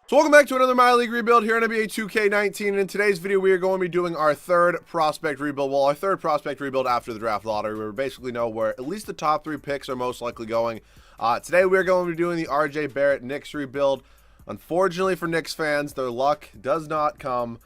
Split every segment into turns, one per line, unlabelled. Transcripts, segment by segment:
So welcome back to another My League rebuild here on NBA 2K19, and in today's video we are going to be doing our third prospect rebuild. Well, our third prospect rebuild after the draft lottery, where we basically know where at least the top 3 picks are most likely going. Today we are going to be doing the RJ Barrett Knicks rebuild. Unfortunately for Knicks fans, their luck does not come.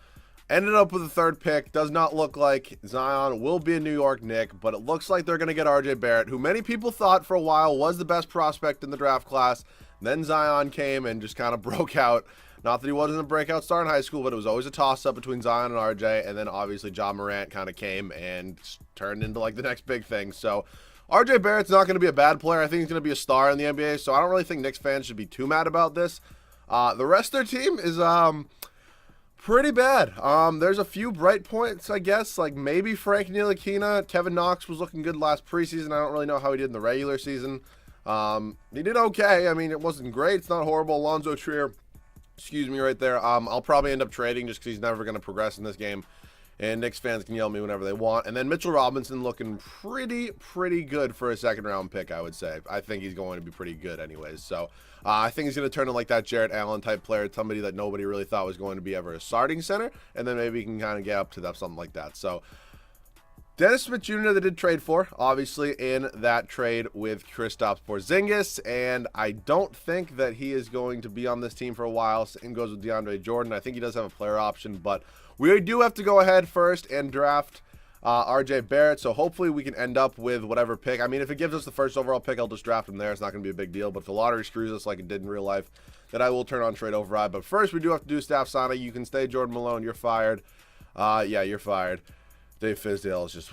Ended up with the third pick. Does not look like Zion will be a New York Knick, but it looks like they're going to get RJ Barrett, who many people thought for a while was the best prospect in the draft class. Then Zion came and just kind of broke out. Not that he wasn't a breakout star in high school, but it was always a toss-up between Zion and RJ. And then obviously Ja Morant kind of came and turned into like the next big thing. So RJ Barrett's not going to be a bad player. I think he's going to be a star in the NBA. So I don't really think Knicks fans should be too mad about this. The rest of their team is pretty bad. There's a few bright points, I guess, like maybe Frank Ntilikina. Kevin Knox was looking good last preseason. I don't really know how he did in the regular season. He did okay. I mean, it wasn't great. It's not horrible. Alonzo Trier, excuse me, right there. I'll probably end up trading just because he's never going to progress in this game. And Knicks fans can yell at me whenever they want. And then Mitchell Robinson looking pretty good for a second-round pick, I would say. I think he's going to be pretty good anyways. So I think he's going to turn into like that Jarrett Allen type player, somebody that nobody really thought was going to be ever a starting center. And then maybe he can kind of get up to that, something like that. So Dennis Smith Jr. they did trade for, obviously, in that trade with Kristaps Porzingis, and I don't think that he is going to be on this team for a while. Same goes with DeAndre Jordan. I think he does have a player option, but we do have to go ahead first and draft RJ Barrett, so hopefully we can end up with whatever pick. I mean, if it gives us the first overall pick, I'll just draft him there. It's not going to be a big deal, but if the lottery screws us like it did in real life, then I will turn on trade override. But first, we do have to do staff signing. You can stay, Jordan Malone. You're fired. Yeah, you're fired. Dave Fizdale is just,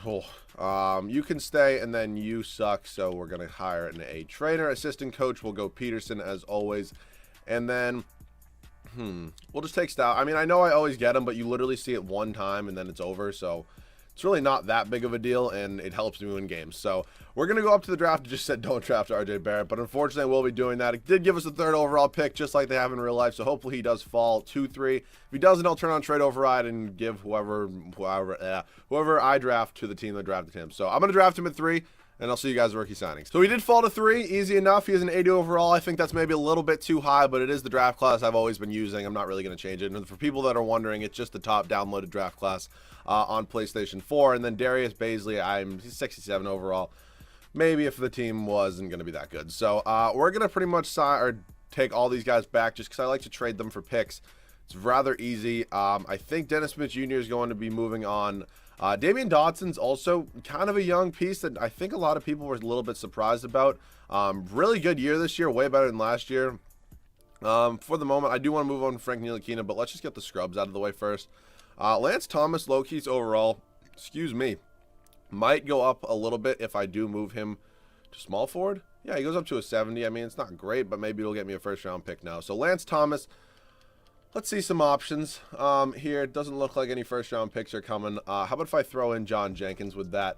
you can stay, and then you suck, so we're going to hire a trainer. Assistant coach will go Peterson, as always. And then, we'll just take Stout. I mean, I know I always get him, but you literally see it one time, and then it's over, so it's really not that big of a deal, and it helps me win games. So we're going to go up to the draft. It just said don't draft RJ Barrett, but unfortunately we'll be doing that. It did give us a third overall pick, just like they have in real life, so hopefully he does fall 2-3. If he doesn't, I'll turn on trade override and give whoever I draft to the team that drafted him. So I'm going to draft him at 3. And I'll see you guys at rookie signings. So he did fall to 3, easy enough. He has an 80 overall. I think that's maybe a little bit too high, but it is the draft class I've always been using. I'm not really going to change it. And for people that are wondering, it's just the top downloaded draft class on PlayStation 4. And then Darius Bazley, he's 67 overall. Maybe if the team wasn't going to be that good. So we're going to pretty much take all these guys back just because I like to trade them for picks. It's rather easy. I think Dennis Smith Jr. is going to be moving on. Damian Dotson's also kind of a young piece that I think a lot of people were a little bit surprised about. Really good year this year, way better than last year. For the moment, I do want to move on to Frank Ntilikina, but let's just get the scrubs out of the way first. Lance Thomas, low-keys overall, excuse me, might go up a little bit if I do move him to small forward. Yeah, he goes up to a 70. I mean, it's not great, but maybe it'll get me a first-round pick now. So Lance Thomas, let's see some options here. It doesn't look like any first-round picks are coming. How about if I throw in John Jenkins with that?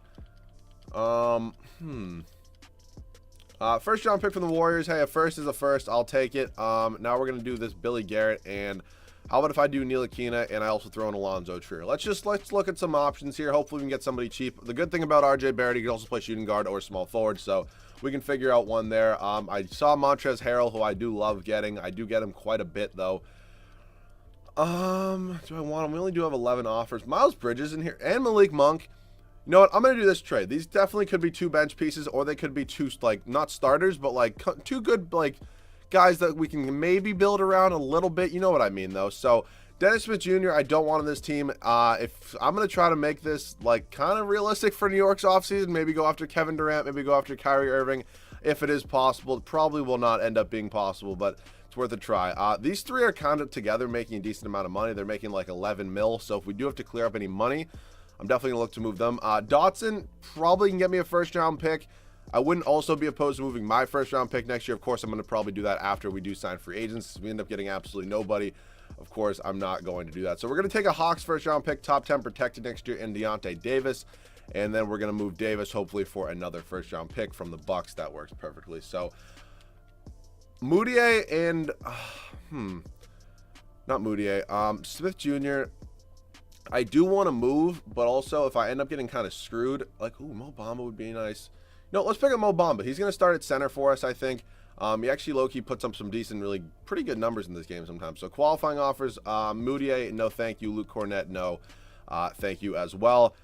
First-round pick from the Warriors. Hey, a first is a first. I'll take it. Now we're going to do this Billy Garrett. And how about if I do Ntilikina and I also throw in Alonzo Trier? Let's look at some options here. Hopefully we can get somebody cheap. The good thing about RJ Barrett, he can also play shooting guard or small forward. So we can figure out one there. I saw Montrezl Harrell, who I do love getting. I do get him quite a bit, though. Do I want him? We only do have 11 offers. Miles Bridges in here and Malik Monk. You know what? I'm going to do this trade. These definitely could be 2 bench pieces, or they could be 2, like, not starters, but, like, 2 good, like, guys that we can maybe build around a little bit. You know what I mean, though. So, Dennis Smith Jr., I don't want on this team. If I'm going to try to make this, like, kind of realistic for New York's offseason, maybe go after Kevin Durant, maybe go after Kyrie Irving, if it is possible. It probably will not end up being possible, but it's worth a try. These 3 are kind of together making a decent amount of money. They're making like 11 mil. So if we do have to clear up any money, I'm definitely going to look to move them. Dotson probably can get me a first-round pick. I wouldn't also be opposed to moving my first-round pick next year. Of course, I'm going to probably do that after we do sign free agents. If we end up getting absolutely nobody, of course, I'm not going to do that. So we're going to take a Hawks first-round pick, top 10 protected next year in Deontay Davis. And then we're going to move Davis, hopefully, for another first-round pick from the Bucks. That works perfectly. So Moutier and not Moutier, Smith Jr. I do want to move, but also if I end up getting kind of screwed, like, ooh, Mo Bamba would be nice. No, let's pick up Mo Bamba. He's going to start at center for us, I think. He actually low-key puts up some decent, really pretty good numbers in this game sometimes. So qualifying offers, Moutier, no thank you. Luke Cornett, no thank you as well.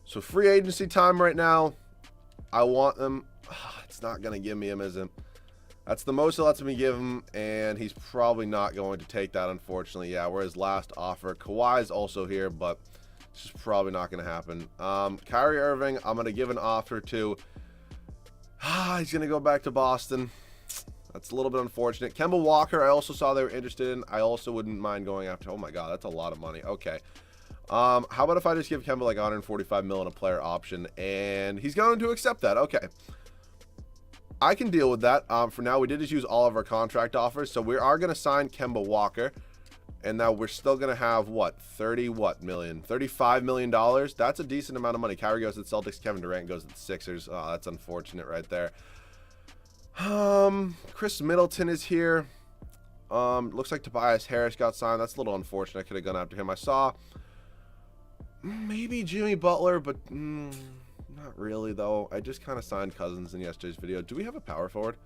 So free agency time right now. I want them. It's not going to give me him, is it? That's the most it lets me give him, and he's probably not going to take that, unfortunately. Yeah, we're his last offer. Kawhi's also here, but it's just probably not going to happen. Kyrie Irving, I'm going to give an offer to. He's going to go back to Boston. That's a little bit unfortunate. Kemba Walker, I also saw they were interested in. I also wouldn't mind going after. Oh, my God, that's a lot of money. Okay. How about if I just give Kemba like 145 mil in a player option, and he's going to accept that? Okay. I can deal with that. For now, we did just use all of our contract offers, so we are going to sign Kemba Walker, and now we're still going to have, what, $35 million? That's a decent amount of money. Kyrie goes to the Celtics, Kevin Durant goes to the Sixers. Oh, that's unfortunate right there. Chris Middleton is here. Looks like Tobias Harris got signed. That's a little unfortunate. I could have gone after him. I saw maybe Jimmy Butler, but not really, though. I just kind of signed Cousins in yesterday's video. Do we have a power forward?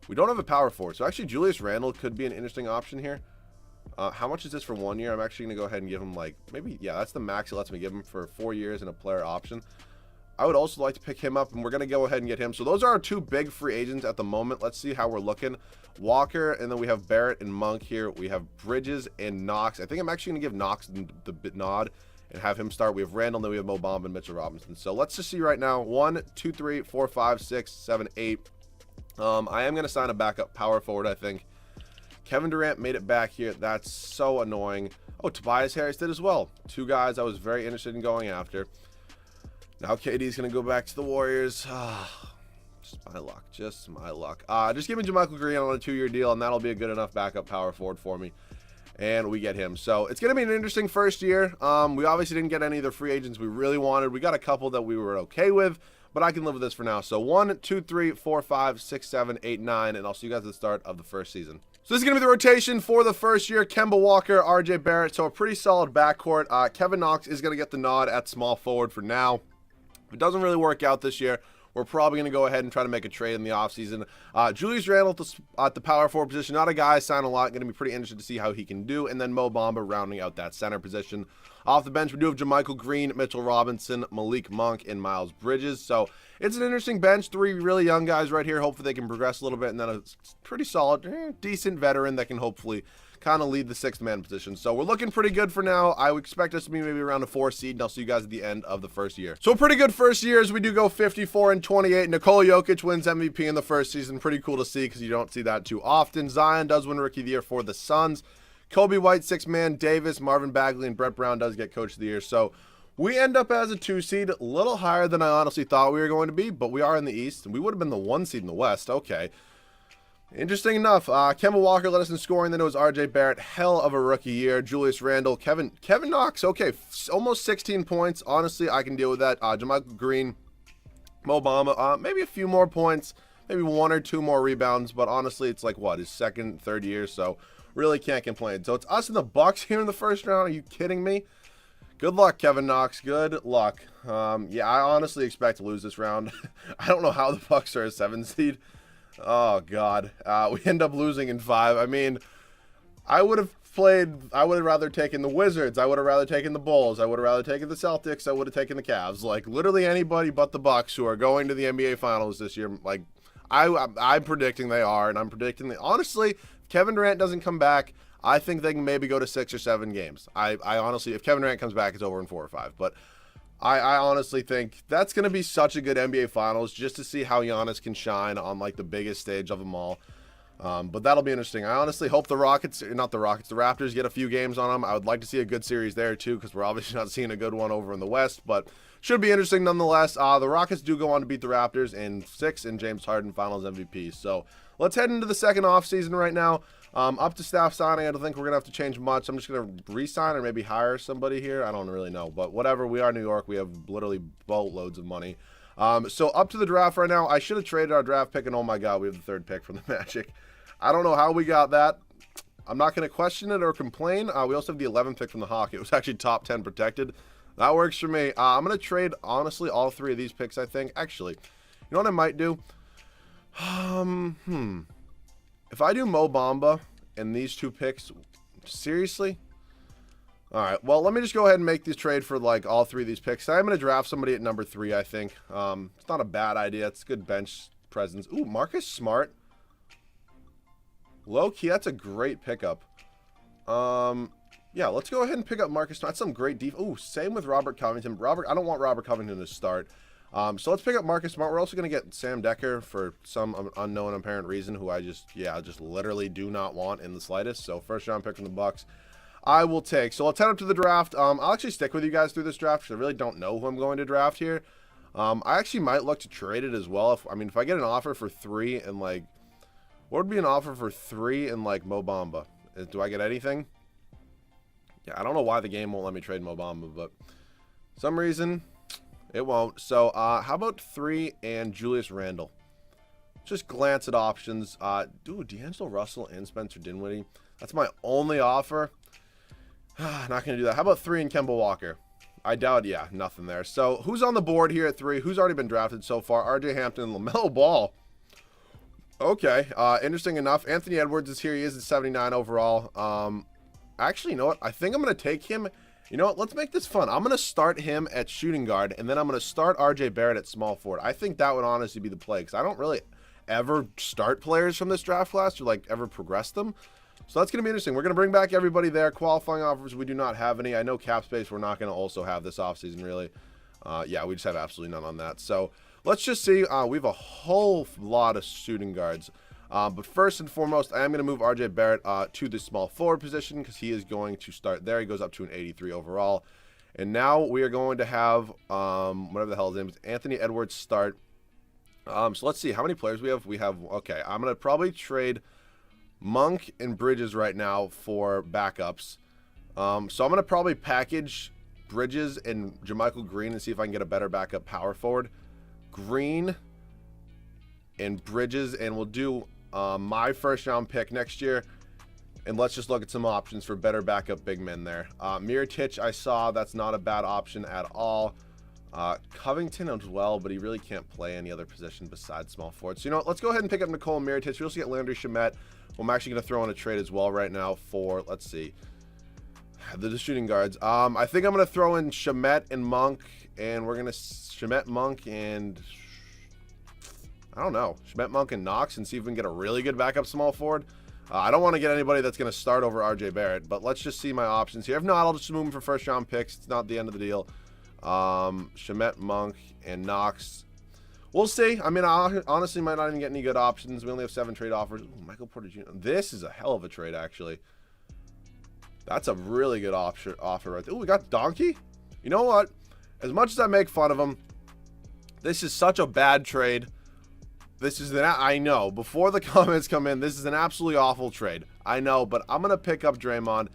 We don't have a power forward. So actually, Julius Randle could be an interesting option here. How much is this for 1 year? I'm actually going to go ahead and give him like maybe, yeah, that's the max it lets me give him for 4 years and a player option. I would also like to pick him up, and we're going to go ahead and get him. So those are our 2 big free agents at the moment. Let's see how we're looking. Walker, and then we have Barrett and Monk here. We have Bridges and Knox. I think I'm actually going to give Knox the nod and have him start. We have Randall, and then we have Mo Bamba and Mitchell Robinson. So let's just see right now. 1, 2, 3, 4, 5, 6, 7, 8. I am going to sign a backup power forward, I think. Kevin Durant made it back here. That's so annoying. Oh, Tobias Harris did as well. 2 guys I was very interested in going after. Now KD's going to go back to the Warriors. Just my luck. Just my luck. Just give me JaMychal Green on a 2-year deal, and that'll be a good enough backup power forward for me. And we get him. So it's going to be an interesting first year. We obviously didn't get any of the free agents we really wanted. We got a couple that we were okay with, but I can live with this for now. So 1, 2, 3, 4, 5, 6, 7, 8, 9, and I'll see you guys at the start of the first season. So this is going to be the rotation for the first year. Kemba Walker, RJ Barrett. So a pretty solid backcourt. Kevin Knox is going to get the nod at small forward for now. If it doesn't really work out this year, we're probably going to go ahead and try to make a trade in the offseason. Julius Randle at the power forward position. Not a guy I sign a lot. Going to be pretty interested to see how he can do. And then Mo Bamba rounding out that center position. Off the bench, we do have JaMychal Green, Mitchell Robinson, Malik Monk, and Miles Bridges. So it's an interesting bench. 3 really young guys right here. Hopefully they can progress a little bit. And then a pretty solid, decent veteran that can hopefully kind of lead the 6th man position. So we're looking pretty good for now. I would expect us to be maybe around a 4 seed, and I'll see you guys at the end of the first year. So a pretty good first year as we do go 54-28. Nikola Jokic wins MVP in the first season. Pretty cool to see because you don't see that too often. Zion does win Rookie of the Year for the Suns. Kobe White, 6th man. Davis, Marvin Bagley, and Brett Brown does get Coach of the Year. So we end up as a 2 seed, a little higher than I honestly thought we were going to be, but we are in the East, and we would have been the 1 seed in the West. Okay. Interesting enough. Kemba Walker led us in scoring. Then it was RJ Barrett. Hell of a rookie year. Julius Randle. Kevin Knox. Okay. Almost 16 points. Honestly, I can deal with that. JaMychal Green. Mo Bamba. Maybe a few more points. Maybe 1 or 2 more rebounds. But honestly, it's like, what, his 2nd, 3rd year. So really can't complain. So it's us and the Bucks here in the first round. Are you kidding me? Good luck, Kevin Knox. Good luck. Yeah, I honestly expect to lose this round. I don't know how the Bucks are a 7 seed. Oh, God. We end up losing in 5. I mean, I would have rather taken the Wizards. I would have rather taken the Bulls. I would have rather taken the Celtics. I would have taken the Cavs. Like, literally anybody but the Bucks who are going to the NBA Finals this year. Like, I'm predicting they are, and I'm predicting that. Honestly, if Kevin Durant doesn't come back, I think they can maybe go to 6 or 7 games. I honestly, if Kevin Durant comes back, it's over in 4 or 5. But I honestly think that's going to be such a good NBA Finals just to see how Giannis can shine on like the biggest stage of them all. But that'll be interesting. I honestly hope the Raptors get a few games on them. I would like to see a good series there too because we're obviously not seeing a good one over in the West, but should be interesting nonetheless. The Rockets do go on to beat the Raptors in 6 and James Harden Finals MVP. So let's head into the second offseason right now. Up to staff signing, I don't think we're going to have to change much. I'm just going to re-sign or maybe hire somebody here. I don't really know, but whatever. We are New York. We have literally boatloads of money. So up to the draft right now. I should have traded our draft pick, and oh my God, we have the 3rd pick from the Magic. I don't know how we got that. I'm not going to question it or complain. We also have the 11th pick from the Hawks. It was actually top 10 protected. That works for me. I'm going to trade, honestly, all 3 of these picks, I think. Actually, you know what I might do? If I do Mo Bamba and these 2 picks, seriously? All right, well, let me just go ahead and make this trade for, like, all 3 of these picks. I'm going to draft somebody at number 3, I think. It's not a bad idea. It's good bench presence. Ooh, Marcus Smart. Low-key, that's a great pickup. Yeah, let's go ahead and pick up Marcus Smart. That's some great defense. Ooh, same with Robert Covington. I don't want Robert Covington to start. So let's pick up Marcus Smart. We're also going to get Sam Decker for some unknown apparent reason, who I just literally do not want in the slightest. So first round pick from the Bucks, I will take. So let's head up to the draft. I'll actually stick with you guys through this draft because I really don't know who I'm going to draft here. I actually might look to trade it as well. If I get an offer for 3 and like, what would be an offer for 3 and like Mo Bamba? Do I get anything? Yeah, I don't know why the game won't let me trade Mo Bamba, but for some reason it won't. So how about 3 and Julius Randle? Just glance at options. Dude, D'Angelo Russell and Spencer Dinwiddie. That's my only offer. Not going to do that. How about 3 and Kemba Walker? I doubt, yeah, nothing there. So who's on the board here at 3? Who's already been drafted so far? RJ Hampton, LaMelo Ball. Okay, interesting enough. Anthony Edwards is here. He is at 79 overall. Actually, you know what? I think I'm going to take him. You know what? Let's make this fun. I'm going to start him at shooting guard, and then I'm going to start RJ Barrett at small forward. I think that would honestly be the play, because I don't really ever start players from this draft class or, like, ever progress them. So that's going to be interesting. We're going to bring back everybody there. Qualifying offers, we do not have any. I know cap space, we're not going to also have this offseason, really. Yeah, we just have absolutely none on that. So let's just see. We have a whole lot of shooting guards. But first and foremost, I am going to move RJ Barrett to the small forward position because he is going to start there. He goes up to an 83 overall. And now we are going to have, whatever the hell his name is, Anthony Edwards start. So let's see how many players we have. We have, okay, I'm going to probably trade Monk and Bridges right now for backups. So I'm going to probably package Bridges and JaMychal Green and see if I can get a better backup power forward. Green and Bridges, and we'll do my first round pick next year. And let's just look at some options for better backup big men there. Mirotic, I saw, that's not a bad option at all. Covington as well, but he really can't play any other position besides small forward. So, you know what, let's go ahead and pick up Nicole Mirotic. We also get Landry Shamet. I'm actually going to throw in a trade as well right now for, let's see, the shooting guards. I think I'm going to throw in Shamet and Monk, and we're going to Shamet, Monk, and I don't know, Shamet, Monk, and Knox, and see if we can get a really good backup small forward. I don't want to get anybody that's going to start over RJ Barrett, but let's just see my options here. If not, I'll just move them for first round picks. It's not the end of the deal. Shamet, Monk, and Knox. We'll see. I mean, I honestly might not even get any good options. We only have 7 trade offers. Ooh, Michael Porter Jr. This is a hell of a trade, actually. That's a really good offer right there. Ooh, we got Donkey. You know what? As much as I make fun of him, this is such a bad trade. This is I know. Before the comments come in, this is an absolutely awful trade. I know, but I'm going to pick up Draymond.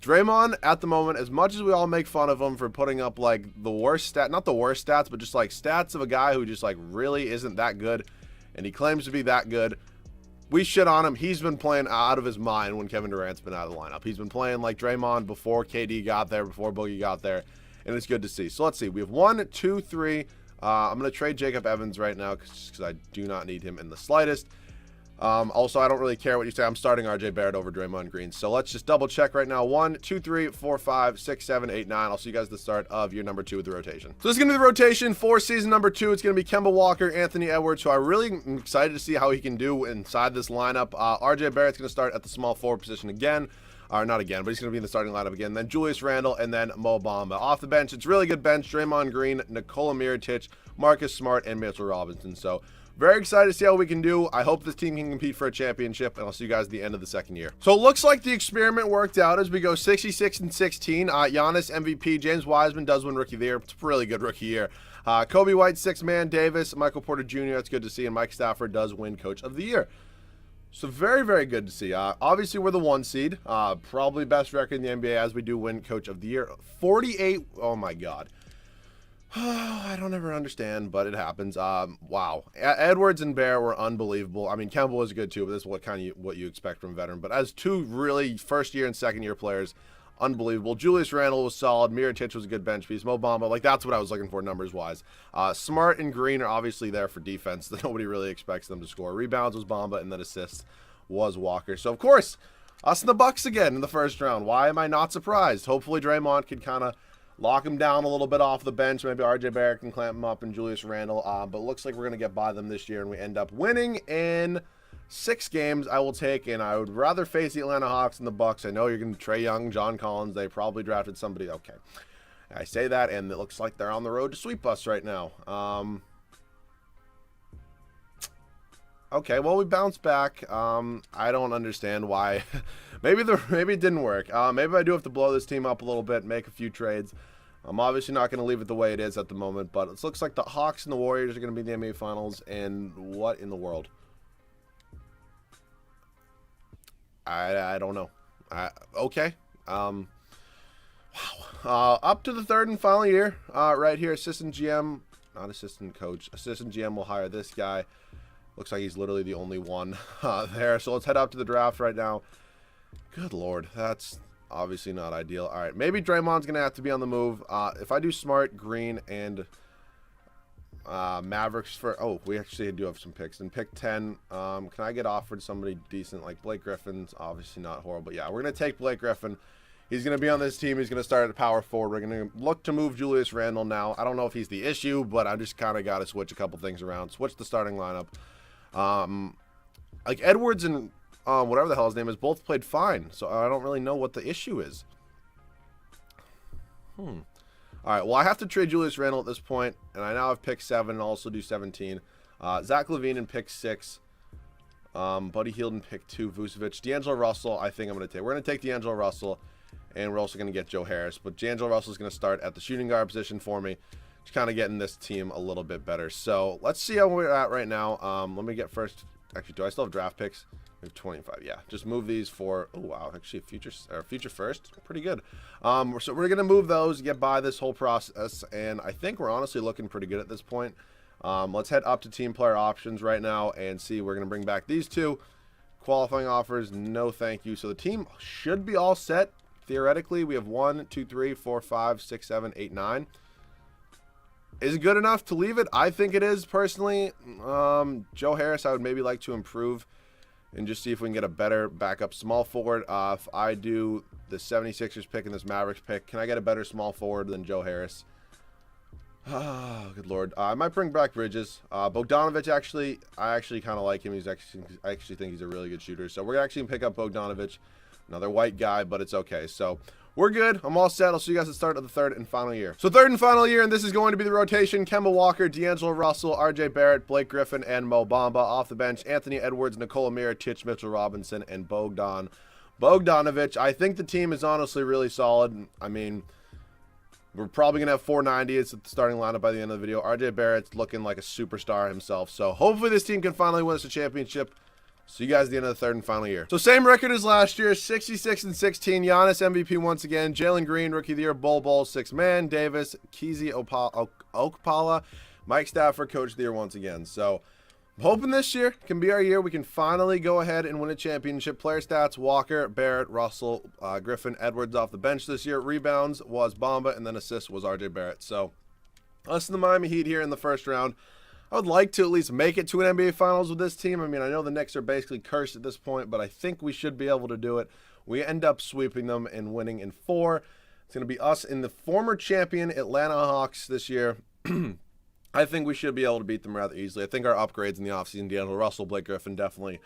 Draymond, at the moment, as much as we all make fun of him for putting up, like, the worst not the worst stats, but just, like, stats of a guy who just, like, really isn't that good, and he claims to be that good, we shit on him. He's been playing out of his mind when Kevin Durant's been out of the lineup. He's been playing like Draymond before KD got there, before Boogie got there, and it's good to see. So let's see. We have 1, 2, 3. I'm going to trade Jacob Evans right now because I do not need him in the slightest. Also, I don't really care what you say. I'm starting RJ Barrett over Draymond Green. So let's just double check right now. 1, 2, 3, 4, 5, 6, 7, 8, 9. I'll see you guys at the start of your number 2 of the rotation. So this is going to be the rotation for season number 2. It's going to be Kemba Walker, Anthony Edwards, who I really am excited to see how he can do inside this lineup. RJ Barrett's going to start at the small forward position again. Or not again, but he's going to be in the starting lineup again. Then Julius Randle, and then Mo Bamba. Off the bench, it's really good bench. Draymond Green, Nikola Mirotic, Marcus Smart, and Mitchell Robinson. So very excited to see how we can do. I hope this team can compete for a championship, and I'll see you guys at the end of the second year. So it looks like the experiment worked out as we go 66-16. Giannis MVP, James Wiseman does win Rookie of the Year. It's a really good rookie year. Kobe White, 6th man, Davis, Michael Porter Jr., that's good to see, and Mike Stafford does win Coach of the Year. So very, very good to see. Obviously, we're the 1 seed. Probably best record in the NBA as we do win Coach of the Year. 48. Oh, my God. I don't ever understand, but it happens. Wow. Edwards and Bear were unbelievable. I mean, Kemba was good, too, but this is what you expect from a veteran. But as 2 really first-year and second-year players, unbelievable. Julius Randle was solid. Mirotic was a good bench piece. Mo Bamba, like, that's what I was looking for numbers-wise. Smart and Green are obviously there for defense. Nobody really expects them to score. Rebounds was Bamba, and then assists was Walker. So, of course, us and the Bucks again in the first round. Why am I not surprised? Hopefully Draymond can kind of lock him down a little bit off the bench. Maybe RJ Barrett can clamp him up and Julius Randle. But it looks like we're going to get by them this year, and we end up winning in 6 games. I will take, and I would rather face the Atlanta Hawks and the Bucks. I know you're going to Trae Young, John Collins. They probably drafted somebody. Okay. I say that, and it looks like they're on the road to sweep us right now. Okay, well, we bounced back. I don't understand why. maybe it didn't work. Maybe I do have to blow this team up a little bit, make a few trades. I'm obviously not going to leave it the way it is at the moment, but it looks like the Hawks and the Warriors are going to be in the NBA Finals, and what in the world? I don't know. Okay. Wow. Up to the 3rd and final year. Right here, assistant GM, not assistant coach. Assistant GM will hire this guy. Looks like he's literally the only one there. So let's head up to the draft right now. Good Lord. That's obviously not ideal. All right. Maybe Draymond's going to have to be on the move. If I do Smart, Green, and Mavericks for... Oh, we actually do have some picks. And pick 10. Can I get offered somebody decent? Like Blake Griffin's obviously not horrible. Yeah, we're going to take Blake Griffin. He's going to be on this team. He's going to start at power forward. We're going to look to move Julius Randle now. I don't know if he's the issue, but I just kind of got to switch a couple things around. Switch the starting lineup. Like Edwards and whatever the hell his name is, both played fine. So I don't really know what the issue is. All right, well, I have to trade Julius Randle at this point, and I now have pick 7 and also do 17. Zach LaVine in pick 6. Buddy Hield in pick 2. Vucevic. D'Angelo Russell, I think I'm going to take. We're going to take D'Angelo Russell, and we're also going to get Joe Harris. But D'Angelo Russell is going to start at the shooting guard position for me. Just kind of getting this team a little bit better. So let's see how we're at right now. Let me get first. Actually, do I still have draft picks? We have 25. Yeah, just move these for. Oh wow, actually future first, pretty good. So we're gonna move those, get by this whole process, and I think we're honestly looking pretty good at this point. Let's head up to team player options right now and see. We're gonna bring back these 2 qualifying offers. No, thank you. So the team should be all set theoretically. We have 1, 2, 3, 4, 5, 6, 7, 8, 9. Is it good enough to leave it? I think it is, personally. Joe Harris, I would maybe like to improve and just see if we can get a better backup small forward. If I do the 76ers pick and this Mavericks pick, can I get a better small forward than Joe Harris? Oh, good Lord. I might bring back Bridges. Bogdanovic, I actually kind of like him. I actually think he's a really good shooter. So we're actually going to pick up Bogdanovic, another white guy, but it's okay. So we're good. I'm all set. I'll see you guys at the start of the 3rd and final year. So 3rd and final year, and this is going to be the rotation. Kemba Walker, D'Angelo Russell, RJ Barrett, Blake Griffin, and Mo Bamba. Off the bench, Anthony Edwards, Nikola Mirotic, Mitchell Robinson, and Bogdanovic. I think the team is honestly really solid. I mean, we're probably going to have 490s at the starting lineup by the end of the video. RJ Barrett's looking like a superstar himself. So hopefully this team can finally win us a championship. See you guys at the end of the 3rd and final year. So same record as last year, 66 and 16. Giannis MVP once again. Jalen Green, Rookie of the Year, Bol, 6th man. Davis, Keezy Okpala, Mike Stafford, Coach of the Year once again. So I'm hoping this year can be our year. We can finally go ahead and win a championship. Player stats: Walker, Barrett, Russell, Griffin, Edwards off the bench this year. Rebounds was Bamba, and then assists was RJ Barrett. So us and the Miami Heat here in the first round. I would like to at least make it to an NBA Finals with this team. I mean, I know the Knicks are basically cursed at this point, but I think we should be able to do it. We end up sweeping them and winning in 4. It's going to be us and the former champion Atlanta Hawks this year. I think we should be able to beat them rather easily. I think our upgrades in the offseason, D'Angelo Russell, Blake Griffin, definitely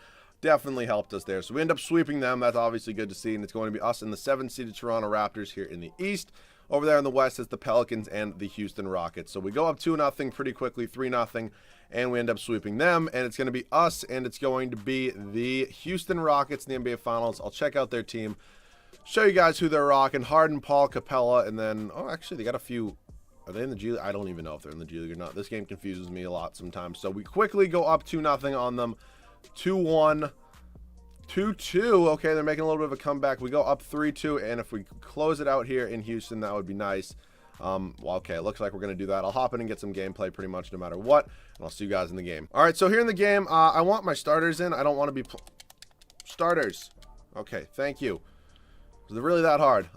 helped us there. So we end up sweeping them. That's obviously good to see, and it's going to be us and the 7th-seeded Toronto Raptors here in the East. Over there in the West is the Pelicans and the Houston Rockets. So we go up 2-0 pretty quickly, 3-0, and we end up sweeping them. And it's going to be us, and it's going to be the Houston Rockets in the NBA Finals. I'll check out their team, show you guys who they're rocking. Harden, Paul, Capella, and then, oh, actually, they got a few. Are they in the G League? I don't even know if they're in the G League or not. This game confuses me a lot sometimes. So we quickly go up 2-0 on them, 2-1. 2-2. Okay, they're making a little bit of a comeback. We go up 3-2, and if we close it out here in Houston, that would be nice. Well, okay, it looks like we're going to do that. I'll hop in and get some gameplay pretty much no matter what, and I'll see you guys in the game. All right, so here in the game, I want my starters in. I don't want to be starters. Okay, thank you. Is it really that hard?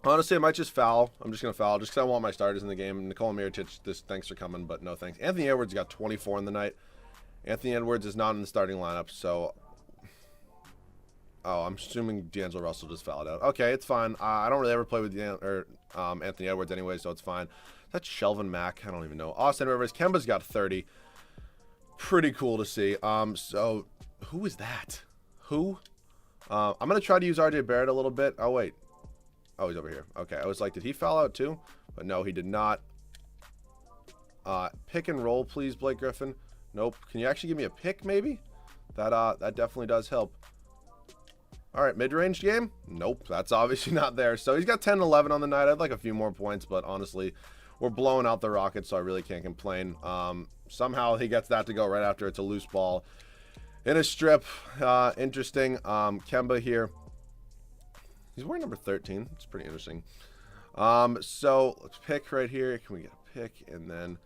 Honestly, I might just foul. I'm just going to foul just because I want my starters in the game. Nikola Mirotic, thanks for coming, but no thanks. Anthony Edwards got 24 in the night. Anthony Edwards is not in the starting lineup, so... Oh, I'm assuming D'Angelo Russell just fouled out. Okay, it's fine. I don't really ever play with Anthony Edwards anyway, so it's fine. That's Shelvin Mack. I don't even know. Austin Rivers. Kemba's got 30. Pretty cool to see. So, who is that? Who? I'm going to try to use RJ Barrett a little bit. Oh, wait. Oh, he's over here. Okay, I was like, did he foul out too? But no, he did not. Pick and roll, please, Blake Griffin. Nope. Can you actually give me a pick, maybe? That definitely does help. All right, mid-range game? Nope, that's obviously not there. So he's got 10 and 11 on the night. I'd like a few more points, but honestly, we're blowing out the Rockets, so I really can't complain. Somehow he gets that to go right after it's a loose ball in a strip. Interesting. Kemba here. He's wearing number 13. It's pretty interesting. So let's pick right here. Can we get a pick and then...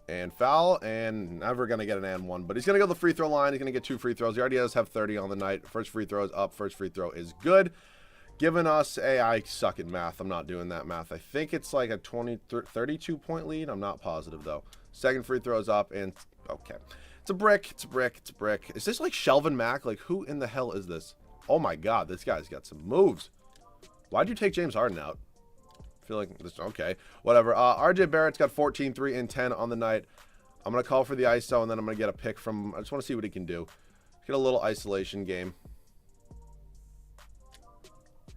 And foul, and never going to get an and one. But he's going to go to the free throw line. He's going to get 2 free throws. He already does have 30 on the night. First free throw is up. First free throw is good. Giving us a... I suck at math. I'm not doing that math. I think it's like a 32-point lead. I'm not positive, though. Second free throw is up, and... Okay. It's a brick. It's a brick. It's a brick. Is this like Shelvin Mack? Like, who in the hell is this? Oh, my God. This guy's got some moves. Why'd you take James Harden out? I feel like this, okay, whatever. RJ Barrett's got 14, 3, and 10 on the night. I'm going to call for the ISO, and then I'm going to get a pick from... I just want to see what he can do. Get a little isolation game.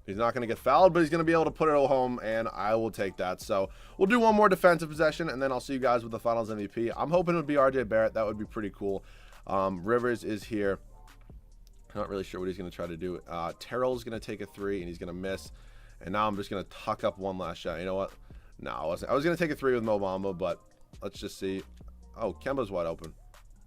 He's not going to get fouled, but he's going to be able to put it home, and I will take that. So we'll do one more defensive possession, and then I'll see you guys with the Finals MVP. I'm hoping it would be RJ Barrett. That would be pretty cool. Rivers is here. Not really sure what he's going to try to do. Terrell's going to take a 3, and he's going to miss. And now I'm just going to tuck up one last shot. You know what? No, I wasn't. I was going to take a 3 with Mo Bamba, but let's just see. Oh, Kemba's wide open.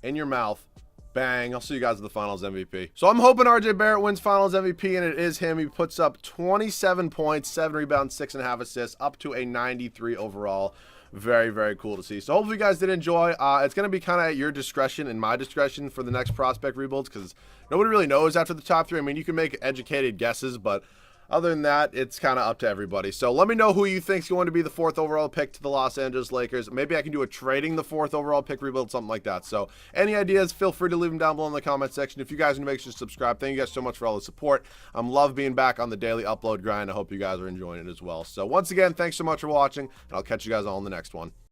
In your mouth. Bang. I'll see you guys at the Finals MVP. So I'm hoping RJ Barrett wins Finals MVP, and it is him. He puts up 27 points, 7 rebounds, 6.5 assists, up to a 93 overall. Very, very cool to see. So hopefully you guys did enjoy. It's going to be kind of at your discretion and my discretion for the next prospect rebuilds because nobody really knows after the top 3. I mean, you can make educated guesses, but... Other than that, it's kind of up to everybody. So let me know who you think is going to be the 4th overall pick to the Los Angeles Lakers. Maybe I can do a trading the 4th overall pick rebuild, something like that. So any ideas, feel free to leave them down below in the comment section. If you guys want to make sure to subscribe, thank you guys so much for all the support. I'm love being back on the daily upload grind. I hope you guys are enjoying it as well. So once again, thanks so much for watching, and I'll catch you guys all in the next one.